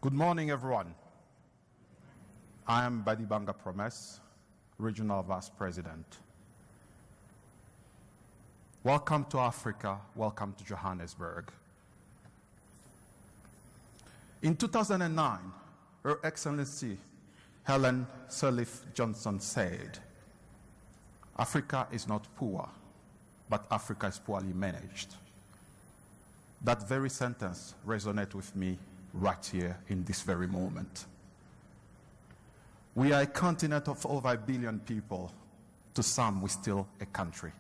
Good morning, everyone. I am Badibanga Promise, Regional Vice President. Welcome to Africa, welcome to Johannesburg. In 2009, Her Excellency Helen Sirleaf Johnson said, "Africa is not poor, but Africa is poorly managed." That very sentence resonates with me right here in this very moment. We are a continent of over 1 billion people. To some, we're still a country.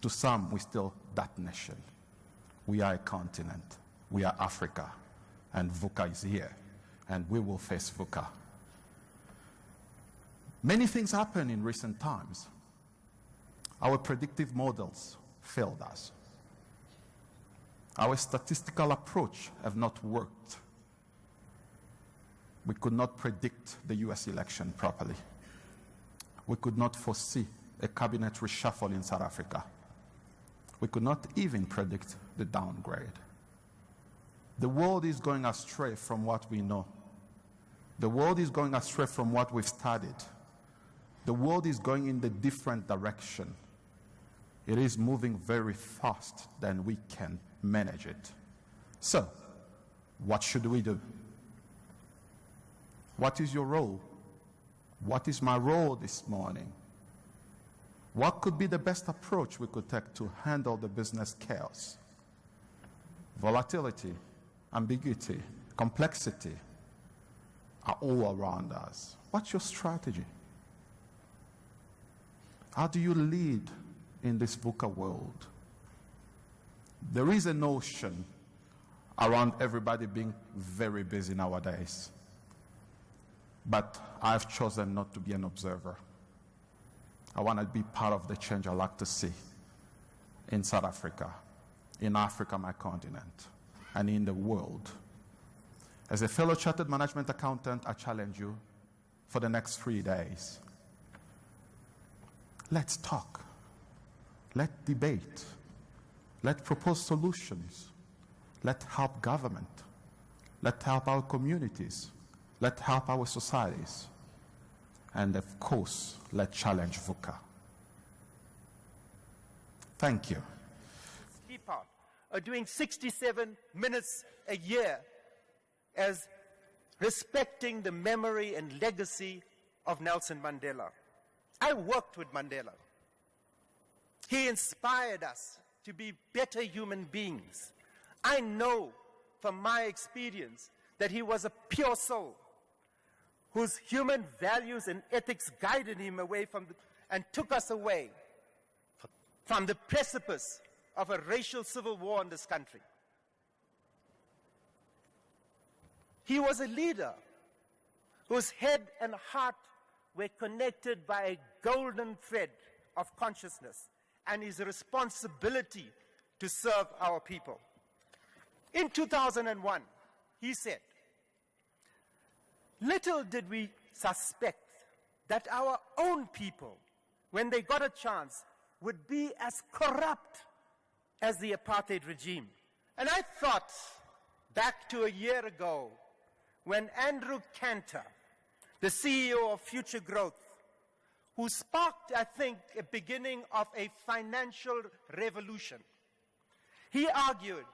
To some, we're still that nation. We are a continent. We are Africa. And VUCA is here. And we will face VUCA. Many things happen in recent times. Our predictive models failed us. Our statistical approach have not worked. We could not predict the US election properly. We could not foresee a cabinet reshuffle in South Africa. We could not even predict the downgrade. The world is going astray from what we know. The world is going astray from what we've studied. The world is going in a different direction. It is moving very fast than we can manage it. So, what should we do? What is your role? What is my role this morning? What could be the best approach we could take to handle the business chaos? Volatility, ambiguity, complexity are all around us. What's your strategy? How do you lead in this VUCA world? There is a notion around everybody being very busy nowadays. But I've chosen not to be an observer. I want to be part of the change I like to see in South Africa, in Africa, my continent, and in the world. As a fellow chartered management accountant, I challenge you for the next 3 days. Let's talk. Let's debate. Let's propose solutions. Let's help government. Let's help our communities. Let's help our societies. And of course, let's challenge VUCA. Thank you. Keep out are doing 67 minutes a year as respecting the memory and legacy of Nelson Mandela. I worked with Mandela. He inspired us to be better human beings. I know from my experience that he was a pure soul whose human values and ethics guided him away and took us away from the precipice of a racial civil war in this country. He was a leader whose head and heart were connected by a golden thread of consciousness and his responsibility to serve our people. In 2001, he said, "Little did we suspect that our own people, when they got a chance, would be as corrupt as the apartheid regime." And I thought back to a year ago when Andrew Cantor, the CEO of Future Growth, who sparked, I think, a beginning of a financial revolution. He argued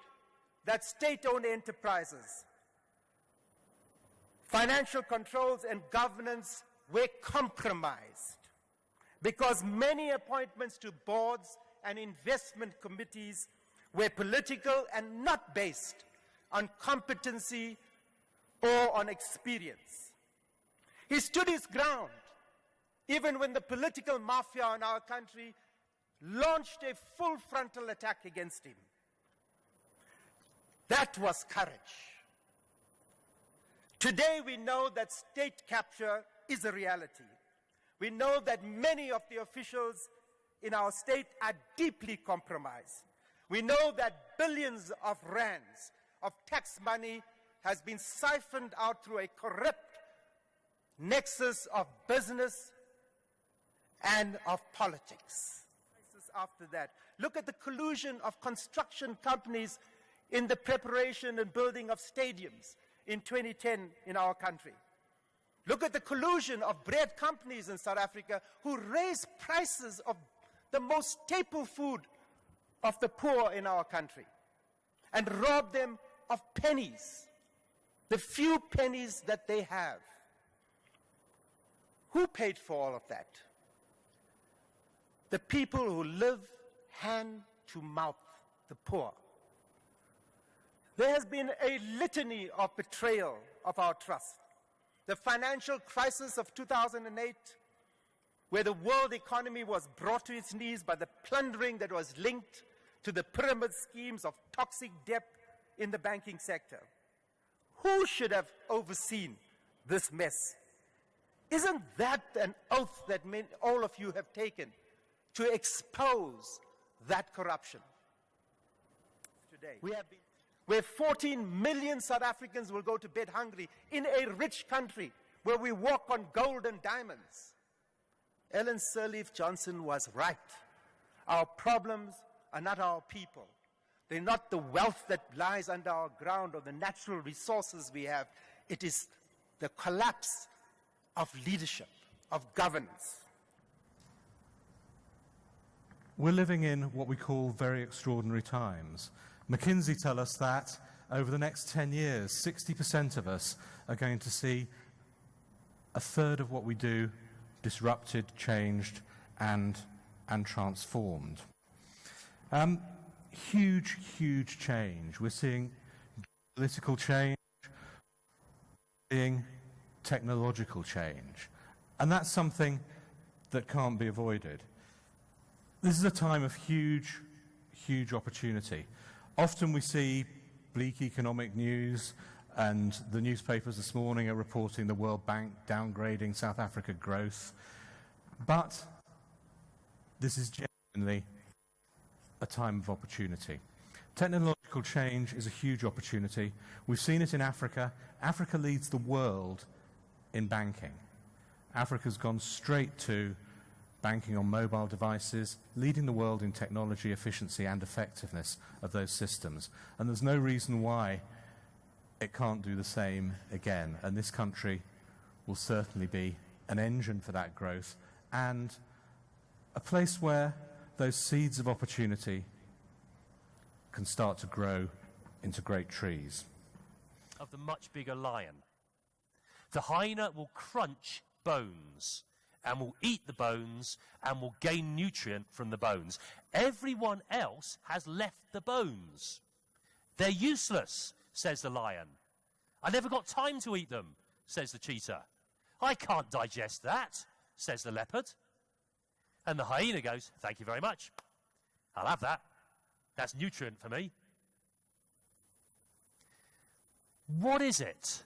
that state-owned enterprises, financial controls and governance were compromised because many appointments to boards and investment committees were political and not based on competency or on experience. He stood his ground even when the political mafia in our country launched a full frontal attack against him. That was courage. Today we know that state capture is a reality. We know that many of the officials in our state are deeply compromised. We know that billions of rands of tax money has been siphoned out through a corrupt nexus of business and of politics. After that, look at the collusion of construction companies in the preparation and building of stadiums, in 2010 in our country. Look at the collusion of bread companies in South Africa who raise prices of the most staple food of the poor in our country and rob them of pennies, the few pennies that they have. Who paid for all of that? The people who live hand to mouth, the poor. There has been a litany of betrayal of our trust. The financial crisis of 2008, where the world economy was brought to its knees by the plundering that was linked to the pyramid schemes of toxic debt in the banking sector. Who should have overseen this mess? Isn't that an oath that all of you have taken to expose that corruption? Today, where 14 million South Africans will go to bed hungry in a rich country where we walk on gold and diamonds. Ellen Sirleaf Johnson was right. Our problems are not our people. They're not the wealth that lies under our ground or the natural resources we have. It is the collapse of leadership, of governance. We're living in what we call very extraordinary times. McKinsey tell us that over the next 10 years, 60% of us are going to see a third of what we do disrupted, changed, and transformed. Huge, huge change. We're seeing political change, seeing technological change. And that's something that can't be avoided. This is a time of huge, huge opportunity. Often we see bleak economic news, and the newspapers this morning are reporting the World Bank downgrading South Africa growth. But this is genuinely a time of opportunity. Technological change is a huge opportunity. We've seen it in Africa. Africa leads the world in banking. Africa's gone straight to banking on mobile devices, leading the world in technology, efficiency and effectiveness of those systems. And there's no reason why it can't do the same again. And this country will certainly be an engine for that growth and a place where those seeds of opportunity can start to grow into great trees. Of the much bigger lion. The hyena will crunch bones and will eat the bones and will gain nutrient from the bones. Everyone else has left the bones. They're useless, says the lion. I never got time to eat them, says the cheetah. I can't digest that, says the leopard. And the hyena goes, thank you very much. I'll have that. That's nutrient for me. What is it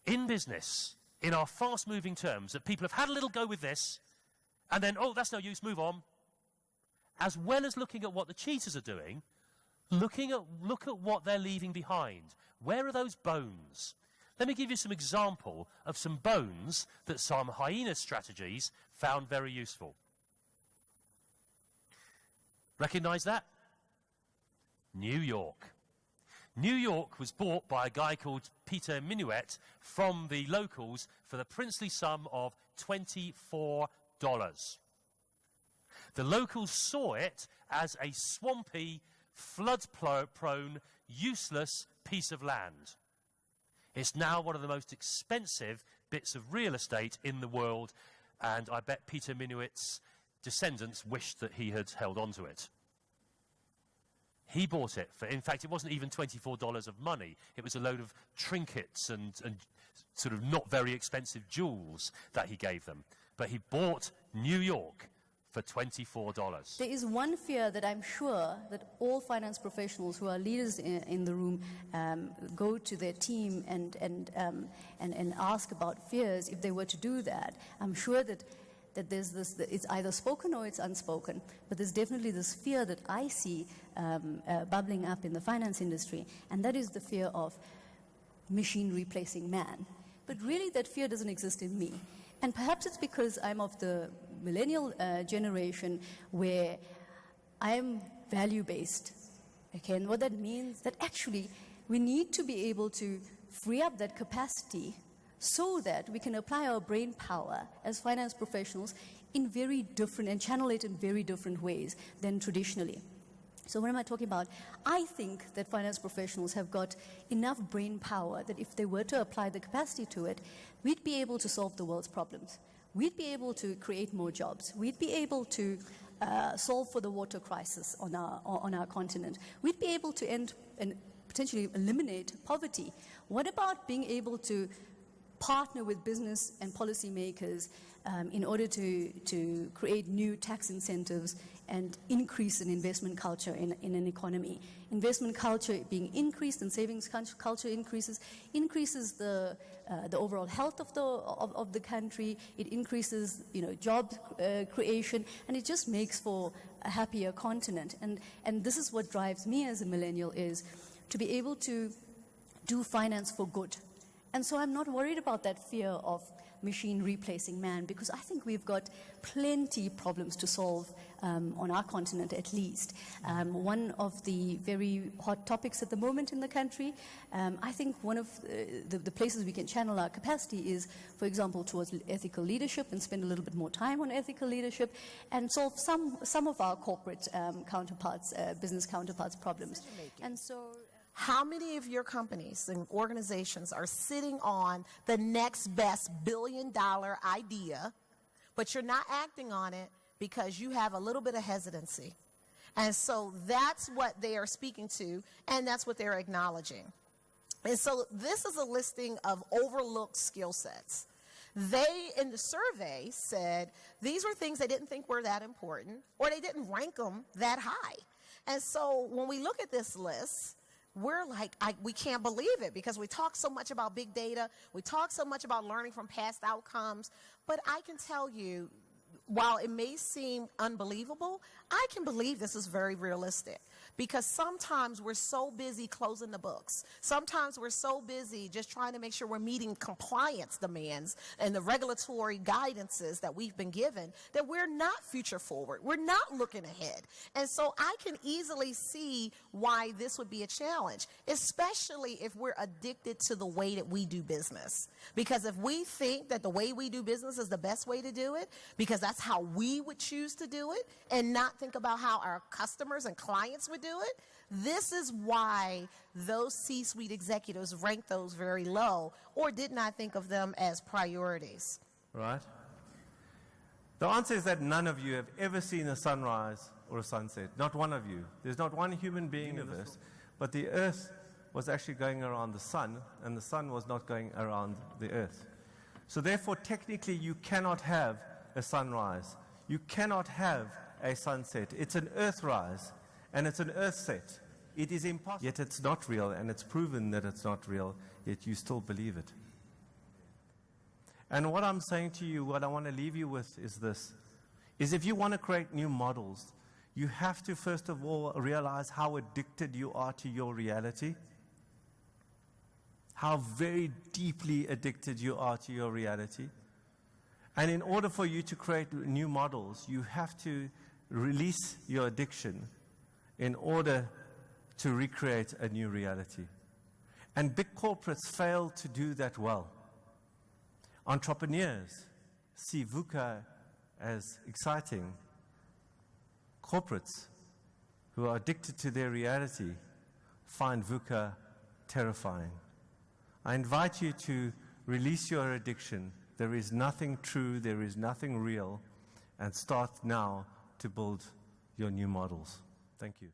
in business, in our fast-moving terms, that people have had a little go with this, and then, oh, that's no use, move on? As well as looking at what the cheetahs are doing, look at what they're leaving behind. Where are those bones? Let me give you some example of some bones that some hyena strategies found very useful. Recognize that? New York. New York was bought by a guy called Peter Minuet from the locals for the princely sum of $24. The locals saw it as a swampy, flood-prone, useless piece of land. It's now one of the most expensive bits of real estate in the world, and I bet Peter Minuet's descendants wished that he had held on to it. He bought it for, in fact, it wasn't even $24 of money. It was a load of trinkets and sort of not very expensive jewels that he gave them. But he bought New York for $24. There is one fear that I'm sure that all finance professionals who are leaders in the room go to their team and ask about fears if they were to do that. I'm sure that there's this, it's either spoken or it's unspoken, but there's definitely this fear that I see bubbling up in the finance industry, and that is the fear of machine replacing man. But really that fear doesn't exist in me. And perhaps it's because I'm of the millennial generation where I'm value-based. Okay, and what that means that actually we need to be able to free up that capacity so that we can apply our brain power as finance professionals in very different, and channel it in very different ways than traditionally. So what am I talking about? I think that finance professionals have got enough brain power that if they were to apply the capacity to it, we'd be able to solve the world's problems. We'd be able to create more jobs. We'd be able to solve for the water crisis on our continent. We'd be able to end and potentially eliminate poverty. What about being able to partner with business and policymakers in order to create new tax incentives and increase an investment culture in an economy? Investment culture being increased and savings culture increases the overall health of the country. It increases, job creation, and it just makes for a happier continent. And this is what drives me as a millennial, is to be able to do finance for good. And so I'm not worried about that fear of machine replacing man, because I think we've got plenty problems to solve on our continent at least. One of the very hot topics at the moment in the country, I think one of the places we can channel our capacity is, for example, towards ethical leadership, and spend a little bit more time on ethical leadership and solve some of our corporate counterparts, business counterparts problems. And so... How many of your companies and organizations are sitting on the next best billion-dollar idea, but you're not acting on it because you have a little bit of hesitancy? And so that's what they are speaking to, and that's what they're acknowledging. And so this is a listing of overlooked skill sets. They, in the survey, said these were things they didn't think were that important, or they didn't rank them that high. And so when we look at this list, we're like, we can't believe it, because we talk so much about big data. We talk so much about learning from past outcomes. But I can tell you, while it may seem unbelievable, I can believe this is very realistic, because sometimes we're so busy closing the books. Sometimes we're so busy just trying to make sure we're meeting compliance demands and the regulatory guidances that we've been given, that we're not future forward. We're not looking ahead. And so I can easily see why this would be a challenge, especially if we're addicted to the way that we do business. Because if we think that the way we do business is the best way to do it, because that's how we would choose to do it, and not think about how our customers and clients would do it, this is why those C-suite executives rank those very low, or did not think of them as priorities. Right? The answer is that none of you have ever seen a sunrise or a sunset. Not one of you. There's not one human being in this. But the earth was actually going around the sun, and the sun was not going around the earth. So therefore, technically, you cannot have a sunrise. You cannot have a sunset. It's an earth rise, and it's an earth set. It is impossible. Yet it's not real, and it's proven that it's not real, yet you still believe it. And what I'm saying to you, what I want to leave you with is this, is if you want to create new models, you have to first of all realize how addicted you are to your reality, how very deeply addicted you are to your reality. And in order for you to create new models, you have to release your addiction in order to recreate a new reality. And big corporates fail to do that well. Entrepreneurs see VUCA as exciting. Corporates who are addicted to their reality find VUCA terrifying. I invite you to release your addiction. There is nothing true, there is nothing real, and start now to build your new models. Thank you.